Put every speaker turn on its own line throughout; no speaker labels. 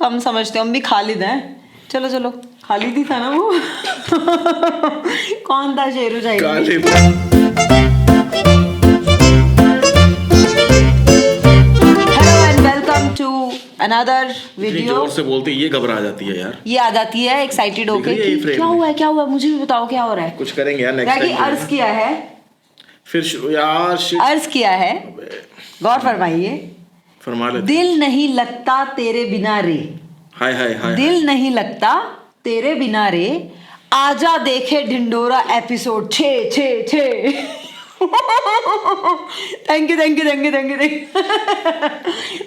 कम समझते हो, हम भी खालिद हैं। चलो चलो, खालिद ही था ना वो। कौन था शेरू शायरी? Hello and welcome to another video.
जोर से बोलते ये घबरा जाती है यार,
ये आ जाती है एक्साइटेड होके कि क्या हुआ है, क्या हुआ है, मुझे भी बताओ क्या हो रहा है।
कुछ करेंगे यार नेक्स्ट टाइम।
अर्ज किया है,
फिर यार
अर्ज किया है, गौर फरमाइए।
फरमा लेते।
दिल नहीं लगता तेरे बिना रे,
हाय हाय हाय,
दिल नहीं लगता तेरे बिना रे, आजा देखे Dhindora episode 6। Thank you thank you thank you thank you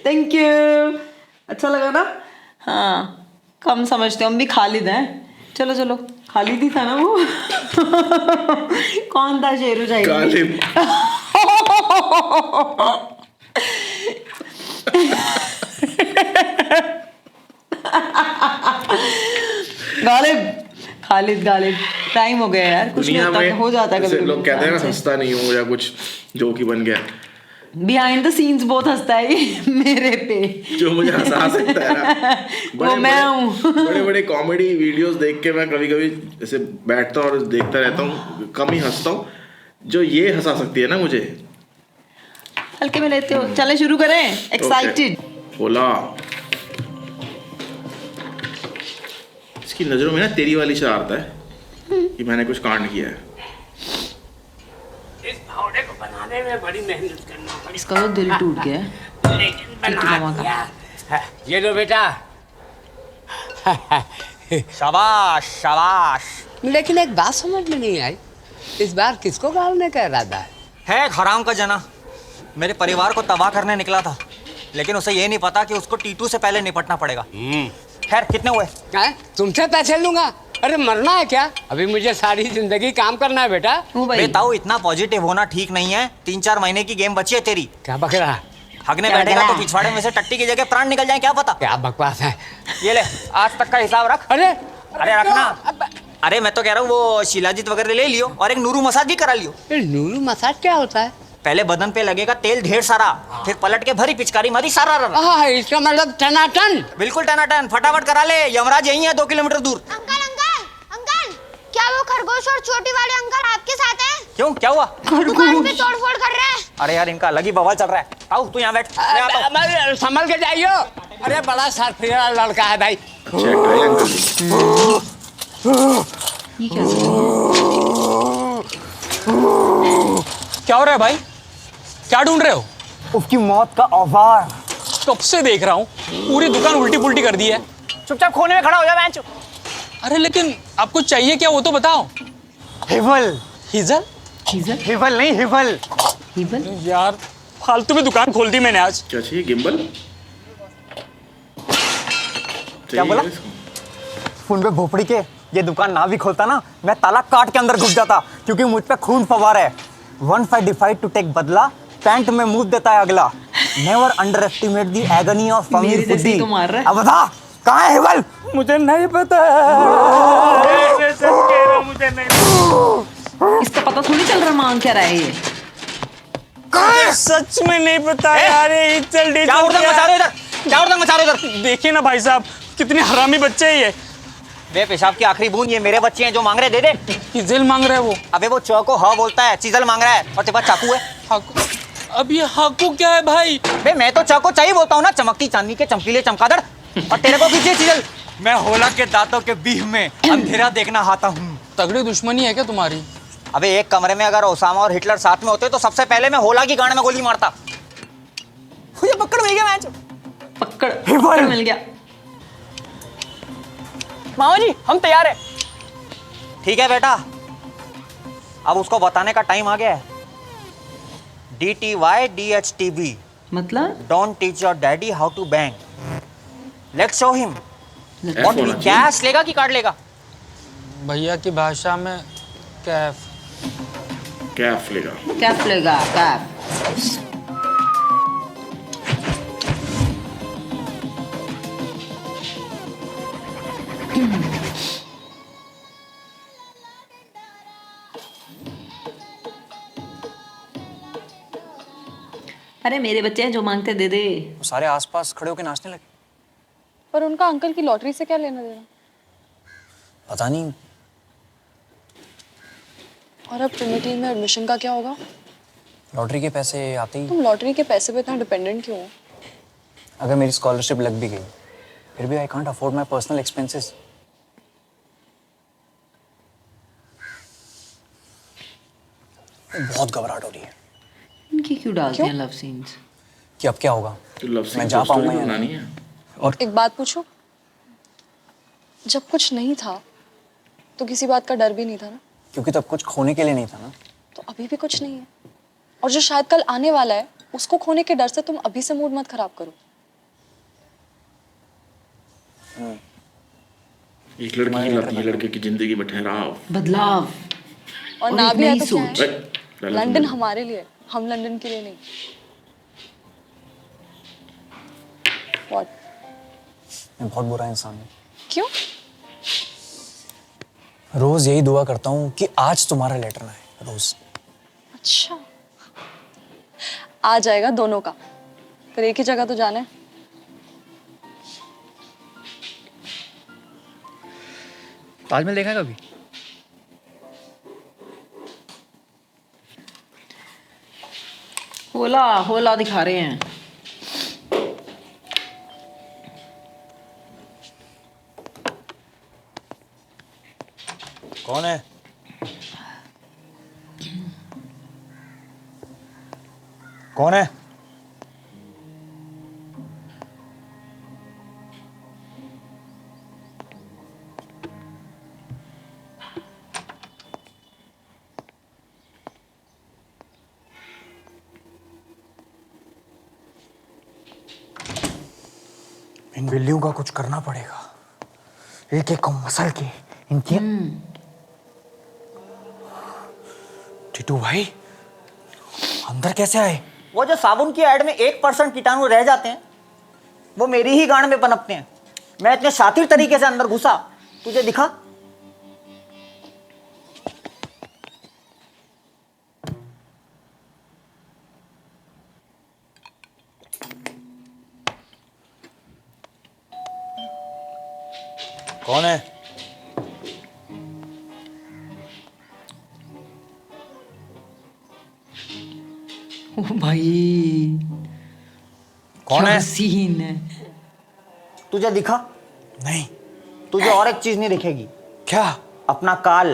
thank you. अच्छा लगा ना? हाँ, कम समझते हो, हम भी खालिद हैं। चलो चलो, खालिद ही था ना वो। कौन था शेरू शायरी? गालिब, खालिद गालिब। टाइम हो गया यार, कुछ नहीं होता, हो जाता कभी कभी।
लोग कहते हैं ना हंसता नहीं हूँ या कुछ जोक ही बन गया।
बिहाइंड द सीन्स बहुत हंसता है ये मेरे पे,
जो मुझे हंसा सकता है ना,
वो मैं हूँ।
बड़े बड़े कॉमेडी वीडियोस देख के मैं कभी कभी ऐसे बैठता हूँ और देखता रहता हूँ, कम ही हंसता हूँ। जो ये हंसा सकती है ना मुझे,
हल्के में लेते हो। चले शुरू करें, एक्साइटेड।
बोला इसकी नजरों में ना तेरी वाली शरारत है कि मैंने कुछ कांड किया है।
इस फावड़े को बनाने में बड़ी मेहनत करना पड़ी।
इसका तो दिल टूट गया है,
लेकिन बना दिया। ये लो बेटा।
शाबाश शाबाश।
लेकिन एक बात समझ में नहीं आई, इस बार किसको गालने का इरादा है?
है हराम का जना, मेरे परिवार को तबाह करने निकला था, लेकिन उसे ये नहीं पता कि उसको टीटू से पहले निपटना पड़ेगा। खैर कितने हुए?
तुमसे पैसे लूंगा? अरे मरना है क्या? अभी मुझे सारी जिंदगी काम करना है बेटा।
बेताऊ इतना पॉजिटिव होना ठीक नहीं है। 3-4 महीने की गेम बची है तेरी।
क्या बक रहा?
हगने बैठेगा तो पिछवाड़े में से टट्टी की जगह प्राण निकल जाए, क्या पता।
क्या बकवास है?
ये ले, आज तक का हिसाब रख।
अरे
अरे रखना। अरे मैं तो कह रहा हूँ वो शिलाजीत वगैरह ले लियो और एक नूरू मसाज भी करा लियो।
नूरू मसाज क्या होता है?
पहले बदन पे लगेगा तेल ढेर सारा, फिर पलट के भरी पिचकारी मारी सारा।
इसका मतलब टनाटन।
बिल्कुल टनाटन, फटाफट करा ले, यमराज यही है 2 किलोमीटर दूर।
अंकल अंकल अंकल, क्या वो खरगोश और छोटी वाले अंकल आपके साथ हैं?
क्यों, क्या हुआ?
दुकान पे तोड़फोड़ कर रहे हैं।
अरे यार इनका अलग ही बवाल चल रहा है। आओ तू यहाँ बैठ।
संभल के जाइयो। अरे बड़ा साथीरा लड़का है भाई।
क्या हो रहा है भाई? क्या ढूंढ रहे हो?
उसकी मौत का औजार।
कब से देख रहा हूँ, पूरी दुकान उल्टी पुल्टी कर दी है।
चुपचाप खोने में खड़ा हो जा बेंच।
अरे लेकिन आपको चाहिए क्या वो तो बताओ।
हिवल।
हिजल?
हिवल नहीं, हिवल।
यार फालतू में दुकान खोल दी मैंने आज।
क्या चाहिए? गिम्बल?
क्या बोला?
फोन पे भोपड़ी के ये दुकान ना भी खोलता ना, मैं ताला काट के अंदर घुस जाता, क्योंकि मुझ पे खून फवार है। 1 fight डिफाइड टू टेक बदला, पैंट में मुंह देता है अगला। Never underestimate the agony of फमी फुडी। अब बता कहाँ है हिवल?
मुझे नहीं पता।
इसका पता थोड़ी चल रहा मांग क्या रहा है ये।
सच में नहीं पता यार। चल
क्या उड़दंग मचा रहे हो इधर? क्या उड़दंग मचा रहे हो इधर?
देखिए ना भाई साहब, कितने हरामी बच्चे हैं ये।
बे पेशाब की आखिरी बूंद ये मेरे बच्चे हैं, जो मांग रहे दे दे।
चिजल मांग रहा है वो।
अबे वो चौ को ह बोलता है, चिजल मांग रहा है, और तेरे पास चाकू है।
हाकू? अब ये हाकू क्या है भाई?
बे मैं तो चाकू चाहिए बोलता हूँ ना, चमकती चांदी के चमकीले चमकादड़। और तेरे को कीजिए चिजल। मैं होला के दांतों के बीच में अंधेरा देखना आता हूँ।
तगड़ी दुश्मनी है क्या तुम्हारी?
अबे एक कमरे में अगर ओसामा और हिटलर साथ में होते तो सबसे पहले मैं होला की गांड में गोली मारता। ये पकड़ मिल गया मैच।
पकड़ मिल गया।
मामा जी हम तैयार हैं। ठीक है बेटा, अब उसको बताने का टाइम आ गया है। DTYDHTB
मतलब
don't teach your daddy how to bang. Let's show him what we cash लेगा कि कार्ड लेगा।
भैया की भाषा में कैफ।
कैफ लेगा।
कैफ लेगा, कैफ। अरे मेरे बच्चे हैं, जो मांगते दे दे।
सारे आसपास खड़े होकर नाचने लगे।
पर उनका अंकल की लॉटरी से क्या लेना देना?
पता नहीं।
और अब ट्रिनिटी में एडमिशन का क्या होगा?
लॉटरी के पैसे आते ही।
तुम लॉटरी के पैसे पे इतना डिपेंडेंट क्यों हो?
अगर मेरी स्कॉलरशिप लग भी गई फिर भी I can't afford my personal expenses. बहुत घबराहट हो रही है
इनकी क्यों डालते हैं लव सीन्स?
कि अब क्या होगा,
तो लव
मैं जा पाऊंगा या
बनानी
नहीं।
है।
एक बात पूछो, जब कुछ नहीं था तो किसी बात का डर भी नहीं था ना?
क्योंकि तब कुछ खोने के लिए नहीं था ना।
तो अभी भी कुछ नहीं है, और जो शायद कल आने वाला है उसको खोने के डर से तुम अभी से मूड मत खराब करो।
एक लड़की की लाती है लड़के की जिंदगी में ठहराव,
बदलाव
और ना
एक
भी है
नई
तो क्या
सोच।
है? लंदन हमारे लिए, हम लंदन के लिए नहीं। What?
मैं बहुत बुरा इंसान हूँ।
क्यों?
रोज यही दुआ करता हूँ कि आज तुम्हारा लेटर ना आए, रोज।
अच्छा, आ जाएगा दोनों का, पर एक ही जगह तो जाना है।
ताजमहल देखा है कभी?
होला होला दिखा रहे हैं।
कौन है? कौन है? इन बिल्लियों का कुछ करना पड़ेगा, एक एक को मसल के इनकी। टीटू भाई अंदर कैसे आए?
वो जो साबुन की ऐड में 1% कीटाणु रह जाते हैं वो मेरी ही गांड में पनपते हैं। मैं इतने शातिर तरीके से अंदर घुसा, तुझे दिखा?
कौन है?
ओ भाई
कौन है?
सीन है।
तुझे दिखा?
नहीं।
तुझे और एक चीज नहीं दिखेगी।
क्या?
अपना काल।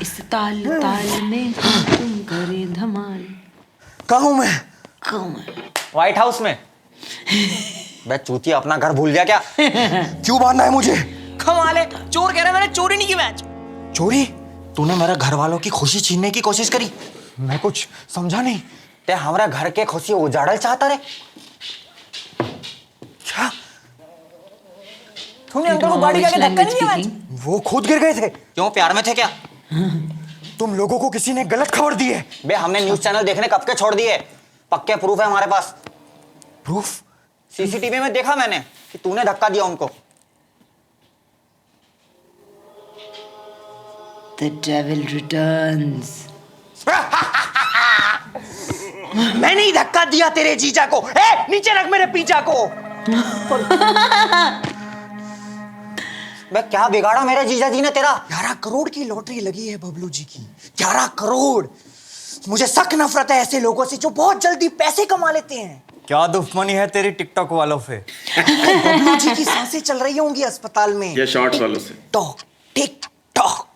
इस ताल ताल में तुम करे धमाल।
कहाँ हूं मैं?
व्हाइट हाउस में। बे चूतिया, अपना घर भूल गया क्या?
क्यों मारना है मुझे?
कमाल है, चोर कह रहा है मैंने चोरी नहीं की। मैच
चोरी? तूने मेरे घर वालों की खुशी छीनने की कोशिश करी? मैं कुछ समझा नहीं।
ते हमारा घर के खुशी उजाड़ल चाहता रे।
क्या?
तूने अंकल को गाड़ी के धक्का नहीं दिया?
वो खुद गिर गए थे।
क्यों, प्यार में थे क्या?
तुम लोगों को किसी ने गलत खबर दी है।
बे हमने न्यूज़ चैनल देखने कब के छोड़ दिए, पक्के प्रूफ है हमारे पास।
प्रूफ?
सीसीटीवी में देखा मैंने कि तूने धक्का दिया उनको।
The devil returns.
मैंने ही धक्का दिया तेरे जीजा को। ए, नीचे रख मेरे पीछा को। बे क्या बिगाड़ा मेरे जीजा जी ने तेरा?
11 करोड़ की लॉटरी लगी है बबलू जी की। 11 करोड़। मुझे सख्त नफरत है ऐसे लोगों से जो बहुत जल्दी पैसे कमा लेते हैं।
क्या दुश्मनी है तेरी टिकटॉक वालों से?
बबलू जी की सांसें चल रही होंगी अस्पताल में।
या शॉर्ट्स वालों से।
Tock tick tock.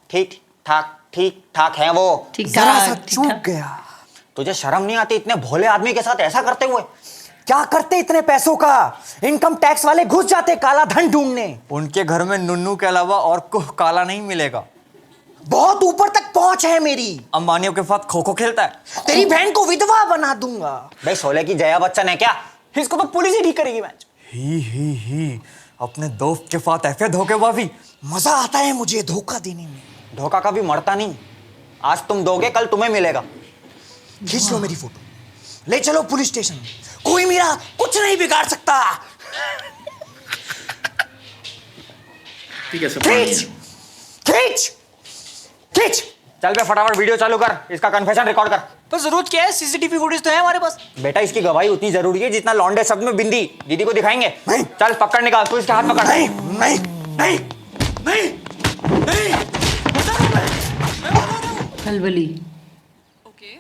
ठीक ठाक है वो।
ठीक
जरा सा
ठाक, ठीक
चूक
ठाक।
गया।
तुझे शर्म नहीं आती इतने भोले आदमी के साथ ऐसा करते हुए?
क्या करते इतने पैसों का? इनकम टैक्स वाले घुस जाते काला धन ढूंढने।
उनके घर में नुन्नू के अलावा और कुछ काला नहीं मिलेगा।
बहुत ऊपर तक पहुंच है मेरी।
अंबानियों के साथ खो खो खेलता है।
तेरी बहन को विधवा बना दूंगा।
भाई शोले की जया बच्चन है क्या? इसको तो पुलिस ही ठीक करेगी। मैच
ही अपने दोस्त के साथ ऐसे धोखेबाजी। मजा आता है मुझे धोखा देने में।
धोखा कभी मरता नहीं। आज तुम दोगे कल तुम्हें मिलेगा।
खींच लो मेरी फोटो, ले चलो पुलिस स्टेशन। कोई मेरा कुछ नहीं बिगाड़ सकता।
ठीक है सब।
खींच खींच खींच। चल बे फटाफट वीडियो चालू कर, इसका कन्फेशन रिकॉर्ड कर।
तो जरूरत क्या है, सीसीटीवी फुटेज तो है हमारे पास।
बेटा इसकी गवाही उतनी जरूरी है जितना लौंडे शब्द में बिंदी। दीदी को दिखाएंगे। नहीं। चल पकड़ निकाल, तू इसके हाथ पकड़। नहीं नहीं नहीं नहीं नहीं।
खलबली।
ओके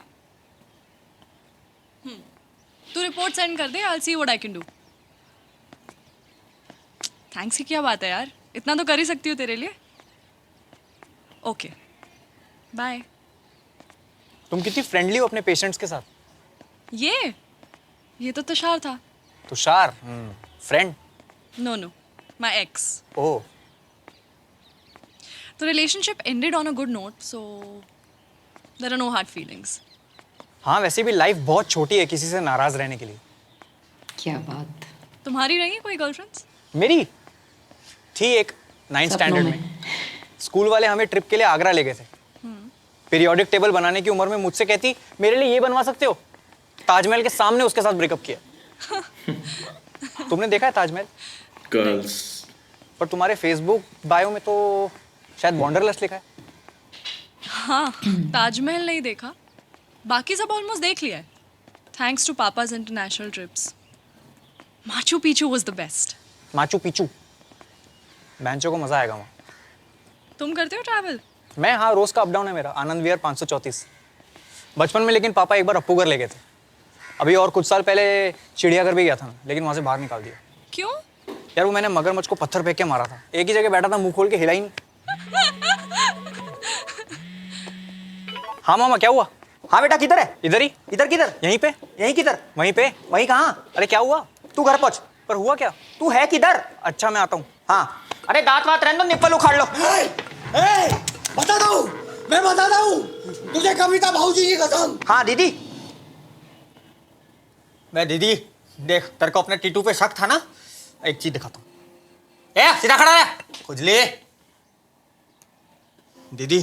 तू रिपोर्ट सेंड कर दे, I will see what I can do. Thanks की क्या बात है यार, इतना तो कर ही सकती हूँ तेरे लिए। Okay bye.
तुम कितनी फ्रेंडली हो अपने पेशेंट्स के साथ।
ये तो तुषार था।
Tushar friend.
No my ex.
Oh
The relationship ended on a good note, so there are no hard feelings.
हाँ, वैसे भी लाइफ बहुत छोटी है किसी से नाराज रहने के लिए।
क्या बात।
तुम्हारी रही है कोई गर्लफ्रेंड्स?
मेरी थी एक 9th स्टैंडर्ड में। स्कूल वाले हमें ट्रिप के लिए आगरा ले गए थे। पीरियोडिक टेबल बनाने की उम्र में मुझसे कहती मेरे लिए ये बनवा सकते हो। ताजमहल के सामने उसके साथ ब्रेकअप किया। तुमने देखा है ताजमहल?
गर्ल्स।
पर तुम्हारे फेसबुक बायो में तो शायद बॉन्डरलेस लिखा है।
हाँ, ताजमहल नहीं देखा, बाकी सब ऑलमोस्ट देख लिया है। Thanks to papa's international trips. Machu Picchu was the best.
Machu Picchu, बैंचो को मजा आएगा वहाँ।
तुम करते हो ट्रैवल?
मैं हाँ, रोज का अप डाउन है मेरा। आनंद विहार 534। बचपन में लेकिन पापा एक बार अप्पूगर ले गए थे। अभी और कुछ साल पहले चिड़ियाघर भी गया था ना, लेकिन वहाँ से बाहर निकाल दिया।
क्यों?
यार वो मैंने मगरमच्छ को पत्थर फेंक के मारा था। एक ही जगह बैठा था, मुंह खोल के हिला ही नहीं। हाँ मामा क्या हुआ? हाँ बेटा किधर है? इधर ही। इधर किधर? यहीं पे। यहीं किधर? वहीं पे। वहीं कहाँ? अरे क्या हुआ? तू घर पहुंच। पर हुआ क्या? तू है किधर? अच्छा मैं आता हूँ। हाँ अरे दांत वात रहने दो, निप्पल उखाड़ लो।
बताता हूँ, मैं बताता हूँ तुझे कविता भाऊजी की कसम।
हाँ दीदी। मैं दीदी देख, तेरे को अपने टीटू पे शक था ना, एक चीज दिखाता हूँ। ए सीधा खड़ा रह, खुजली।
दीदी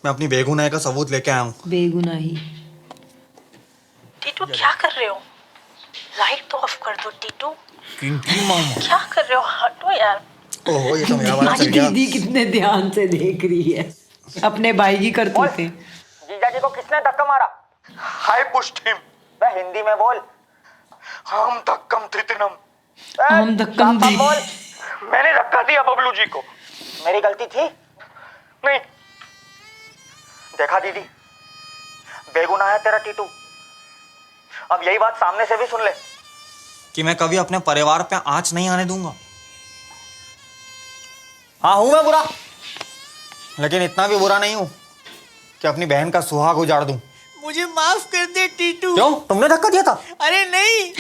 मैं अपनी बेगुनाही का सबूत लेके आया हूँ।
बेगुनाही।
टीटू क्या कर रहे हो? लाइट तो ऑफ कर दो टीटू।
किंकी मामा
क्या कर रहे हो? हटो यार।
ओहो ये तो मेरा वाला चल
आज
गया।
दीदी कितने ध्यान से देख रही है अपने भाई की करतूतें।
जीजा जी को किसने धक्का मारा?
हाय पुष्ट हिम।
मैं हिंदी में बोल।
हम धक्कम त्रितनम।
हम धक्कम दी।
बोल।
मैंने धक्का दिया बबलू जी को।
मेरी गलती थी?
नहीं।
देखा दीदी, बेगुनाह है तेरा टीटू। अब यही बात सामने से भी सुन ले
कि मैं कभी अपने परिवार पे आंच नहीं आने दूंगा।
हाँ हूं मैं बुरा,
लेकिन इतना भी बुरा नहीं हूं कि अपनी बहन का सुहाग उजाड़ दूं।
मुझे माफ कर दे टीटू।
क्यों? तुमने धक्का दिया था?
अरे नहीं,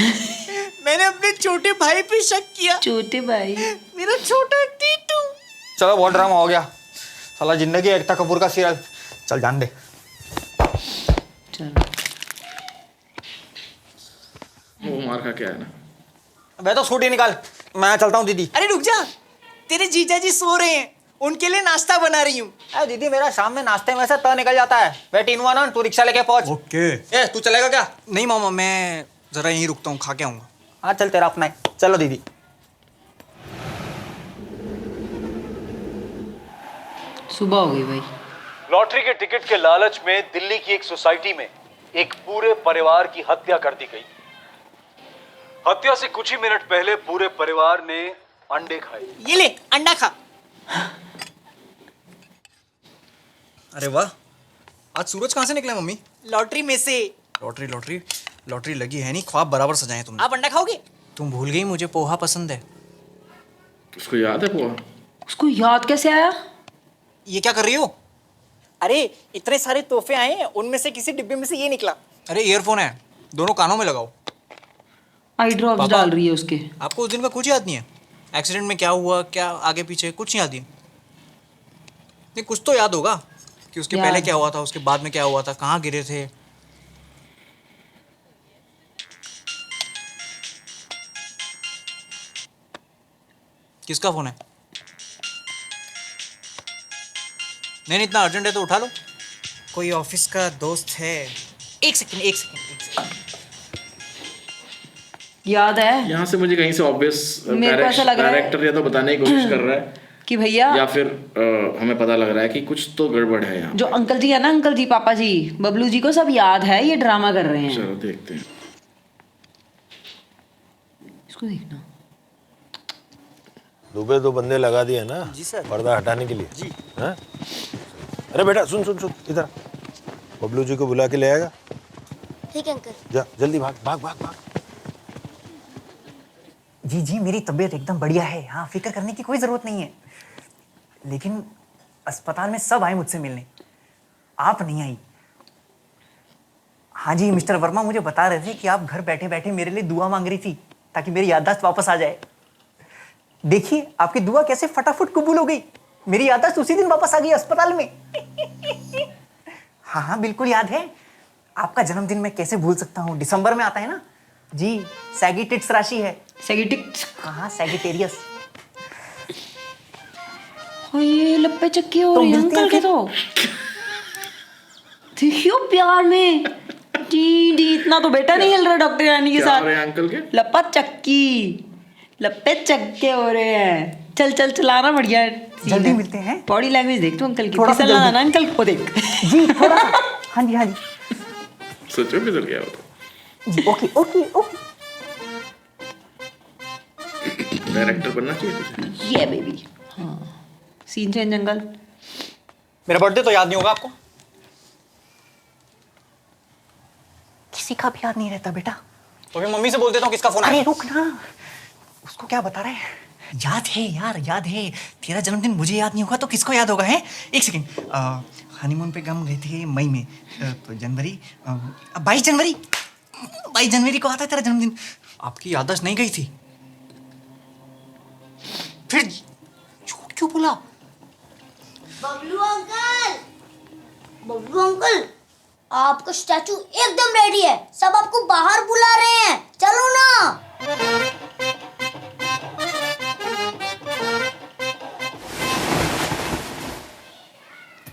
मैंने अपने छोटे भाई पे शक किया।
छोटे भाई।
मेरा छोटा टीटू।
चलो बहुत ड्रामा हो गया। साला जिंदगी एकता कपूर का सीरियल। चल जान दे।
चलो
वो मार खा के आया ना।
मैं तो स्कूटी निकाल, मैं चलता हूँ दीदी।
अरे रुक जा, तेरे जीजा जी सो रहे हैं, उनके लिए नाश्ता बना रही हूँ।
अरे दीदी मेरा शाम में नाश्ते में से तो निकल जाता है। वेट इन वन, तू रिक्शा लेके पहुंच।
ओके।
ए तू चलेगा क्या?
नहीं मामा, मैं जरा यहीं रुकता हूँ, खा के आऊंगा।
हाँ चल, तेरा अपना है। चलो दीदी।
सुबह हो गई भाई।
लॉटरी के टिकट के लालच में दिल्ली की एक सोसाइटी में एक पूरे परिवार की हत्या कर दी गई। हत्या से कुछ ही मिनट पहले पूरे परिवार ने अंडे खाए।
ये ले अंडा खा।
अरे वाह, आज सूरज कहाँ से निकला मम्मी?
लॉटरी में से।
लॉटरी लॉटरी लॉटरी लगी है नहीं, ख्वाब बराबर सजाए तुमने।
आप अंडा खाओगे?
तुम भूल गई मुझे पोहा पसंद है।
उसको याद है पोहा?
उसको याद कैसे आया?
ये क्या कर रही हो?
अरे इतने सारे तोहफे आए हैं, उनमें से किसी डिब्बे में से ये निकला।
अरे ईयरफोन है, दोनों कानों में लगाओ।
आई ड्रॉप्स
पापा।
डाल रही है उसके।
आपको उस दिन का कुछ याद नहीं है? एक्सीडेंट में क्या हुआ, क्या आगे पीछे कुछ याद नहीं? नहीं कुछ तो याद होगा कि उसके
याद।
पहले क्या हुआ था, उसके बाद में क्या हुआ था, कहाँ गिरे थे। किसका फोन है? नहीं इतना अर्जेंट है तो उठा लो।
कोई ऑफिस का दोस्त है। एक सेकंड।
याद है?
यहाँ से मुझे कहीं से ऑब्वियस
मेरे को ऐसा लग रहा है-
डायरेक्टर या तो बताने की कोशिश कर रहा है
कि भैया,
या फिर हमें पता लग रहा है कि कुछ तो गड़बड़ है यहाँ।
जो अंकल जी है ना, अंकल जी, पापा जी, बबलू जी को सब याद है, ये ड्रामा कर रहे हैं।
चलो देखते हैं।
इसको देखना।
दुबे 2 बंदे लगा दिए ना
जी सर।
पर्दा हटाने के लिए
जी।
हाँ? अरे बेटा सुन सुन सुन इधर, बबलू जी को बुला के ले आएगा।
ठीक है अंकल।
जा जल्दी भाग भाग भाग भाग।
जी जी, मेरी तबीयत एकदम बढ़िया है, हाँ फिक्र करने की कोई ज़रूरत नहीं है। लेकिन अस्पताल में सब आए मुझसे मिलने, आप नहीं आई। हाँ जी, मिस्टर वर्मा मुझे बता रहे थे कि आप घर बैठे बैठे मेरे लिए दुआ मांग रही थी ताकि मेरी याददाश्त वापस आ जाए। देखिए आपकी दुआ कैसे फटाफट कबूल हो गई, मेरी याददाश्त उसी दिन वापस आ गई अस्पताल में। हाँ हाँ बिल्कुल याद है, आपका जन्मदिन मैं कैसे भूल सकता हूँ, दिसंबर में आता है ना जी। सैगिटेट्स राशि है।
सैगिटिक्स?
हाँ सैगिटेरियस।
ये लप्पे चक्के हो
तो
रहे हैं
मिलते हैं
अंकल के
फिर।
तो। देखियो प्यार में डी डी इतना तो बेटा नहीं हिल रहा डॉक्टर रानी के
क्या
साथ।
हो रहे हैं अंकल के?
लप्पा चक्की, लप्पे चक्के हो रहे हैं। चल चल चलाना, बढ़िया।
जल्दी मिलते हैं।
बॉडी लैंग्वेज देख तू अंकल की,
थोड़ा सा
फिसलना
जल्दी।
ना अंकल को देख।
जी थोड़ा सा। हाँ जी हाँ जी
सच में फिसल गया वो तो।
जी। Okay okay okay.
डायरेक्टर बनना चाहिए तुझे।
ये बेबी। हाँ, सीन चेंज अंकल।
मेरा बर्थडे तो याद नहीं होगा आपको?
किसी का भी याद नहीं रहता बेटा।
तो फिर मम्मी से बोल देता हूँ किसका फोन
अरे
है।
रुक ना, उसको क्या बता रहे हैं। याद है यार, याद है। तेरा जन्मदिन मुझे याद नहीं होगा तो किसको याद होगा है? एक सेकेंड, हनीमून पे हम गए थे मई में, तो जनवरी, 22 जनवरी, 22 जनवरी को आता है तेरा जन्मदिन।
आपकी याददाश्त नहीं गई थी?
फिर झूठ क्यों बोला?
बबलू अंकल, बबलू अंकल, आपका स्टैचू एकदम रेडी है, सब आपको बाहर बुला रहे हैं, चलो ना।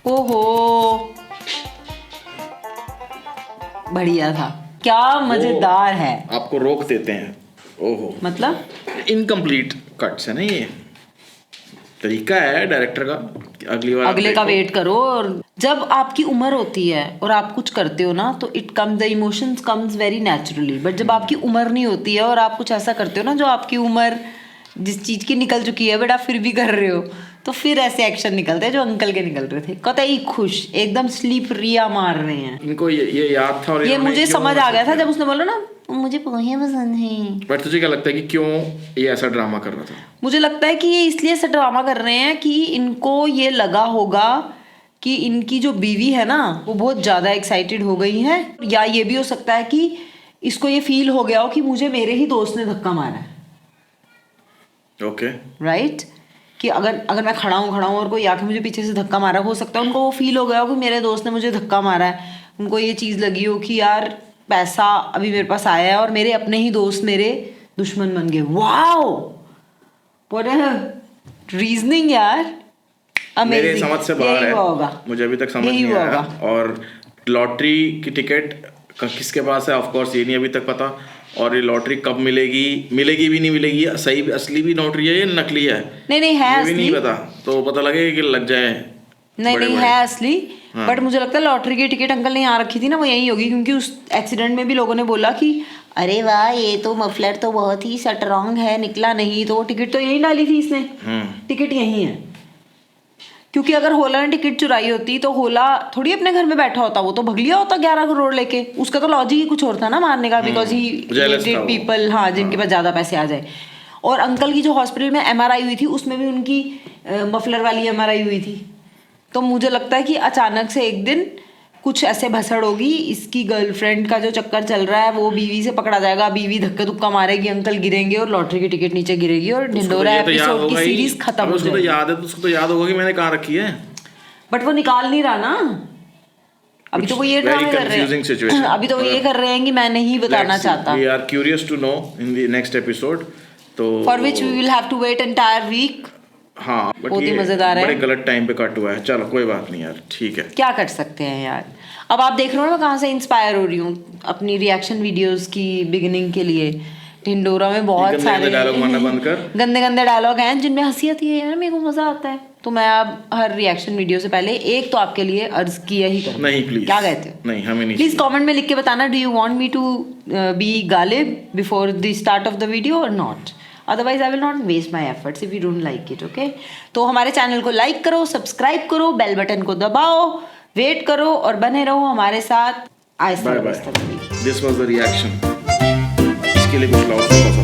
ओहो, बढ़िया था, क्या मजेदार है।
आपको रोक देते हैं। ओहो,
मतलब
इनकम्प्लीट कट्स है ना ये। तरीका है डायरेक्टर का, अगली बार
अगले का
देखो।
वेट करो। और जब आपकी उम्र होती है और आप कुछ करते हो ना, तो it comes, the emotions comes very naturally. But जब आपकी उम्र नहीं होती है और आप कुछ ऐसा करते हो ना जो आपकी उम्र जिस चीज की निकल चुकी है, बट आप फिर भी कर रहे हो, तो फिर ऐसे एक्शन निकलते हैं जो अंकल के निकल रहे थे। कतई खुश, एकदम स्लीप रिया मार रहे हैं।
इनको ये याद था और
ये
इन्होंने
मुझे
क्यों
समझ आ गया था
ऐसा
जब उसने बोला ना मुझे पोहे पसंद हैं।
बट तुझे क्या लगता है कि क्यों ये ऐसा ड्रामा कर रहा था?
मुझे लगता है कि ये इसलिए ऐसा ड्रामा कर रहे हैं कि इनको ये लगा होगा कि इनकी जो बीवी है ना वो बहुत ज़्यादा एक्साइटेड हो गई है, या ये भी हो सकता है कि इसको ये फील हो गया हो कि मुझे मेरे ही दोस्त ने धक्का मारा है।
ओके,
राइट, कि अगर मैं खड़ा हूँ और कोई आके मुझे पीछे से धक्का मारा, हो सकता है उनको वो फील हो गया हो कि मेरे दोस्त ने मुझे धक्का मारा है। उनको ये चीज़ लगी हो कि यार पैसा अभी मेरे पास आया है और मेरे अपने ही दोस्त मेरे दुश्मन बन गए। वाओ, व्हाट अ रीजनिंग यार,
मेरे
अमेजिंग।
समझ से बाहर
यही हुआ होगा,
है, मुझे अभी तक समझ
यही
नहीं
हुआ
आया।
होगा।
और लॉटरी की टिकट किसके पास है, ऑफ कोर्स ये नहीं अभी तक पता। और ये लॉटरी कब मिलेगी, मिलेगी भी नहीं मिलेगी, सही असली भी लॉटरी है या नकली है,
नहीं है
ये भी नहीं
असली।
पता। तो पता लगे कि लग जाए।
नहीं
बड़े
है असली।
हाँ।
बट मुझे लगता है लॉटरी की टिकट अंकल ने यहाँ रखी थी ना, वो यही होगी, क्योंकि उस एक्सीडेंट में भी लोगों ने बोला कि अरे वाह ये तो मफलर तो बहुत ही स्ट्रॉन्ग है, निकला नहीं, तो वो टिकट तो यहीं डाली थी इसने। टिकट यहीं है, क्योंकि अगर होला ने टिकट चुराई होती तो होला थोड़ी अपने घर में बैठा होता, वो तो भग लिया होता 11 करोड़ लेके। उसका तो लॉजिक ही कुछ और था ना मारने का, बिकॉज ही रिलेटेड पीपल, हाँ, जिनके पास ज़्यादा पैसे आ जाए। और अंकल की जो हॉस्पिटल में MRI हुई थी उसमें भी उनकी मफलर वाली MRI हुई थी। तो मुझे लगता है कि अचानक से एक दिन कुछ ऐसे भसड़ होगी, इसकी गर्लफ्रेंड का जो चक्कर चल रहा है वो बीवी से पकड़ा जाएगा, बीवी धक्का धुक्का मारेगी, अंकल गिरेंगे और लॉटरी की टिकट नीचे गिरेगी और ढिंडोरा एपिसोड की सीरीज खत्म हो
उसको तो
जाएगी।
याद है, तो उसको तो याद होगा कि मैंने कहाँ रखी है।
बट वो निकाल नहीं रहा ना, अभी तो वो ये ड्रामे कर रहे हैं। अभी तो वो ये कर रहे हैं कि मैं नहीं बताना चाहता।
We are curious to know in the next episode, तो
for which we will have to wait entire week.
हाँ, बट
बहुत ही
ये
मजेदार है।
बड़े गलत टाइम पे कट हुआ है। चलो कोई बात नहीं यार, ठीक है।
क्या कर सकते हैं यार। अब आप देख रहे हो ना मैं कहाँ से इंस्पायर हो रही हूँ अपनी रिएक्शन वीडियोस की बिगिनिंग के लिए। ढिंडोरा में बहुत
गंदे
सारे
डायलॉग मारना बंद कर।
गंदे गंदे डायलॉग हैं जिनमें हंसी आती है यार, मेरे को मजा आता है। तो मैं अब हर रिएक्शन वीडियो से पहले एक तो आपके लिए अर्ज किया ही करूँ।
नहीं प्लीज,
क्या कहते हो?
नहीं हमें नहीं
प्लीज कमेंट में लिख के बताना, do you want me to be Ghalib before the start of the video और not, otherwise I will not waste my efforts if you don't like it. Okay, तो हमारे चैनल को लाइक करो, सब्सक्राइब करो, बेल बटन को दबाओ, wait करो और बने रहो हमारे साथ।
Bye bye, this was the reaction. इसके लिए कुछ लाओ।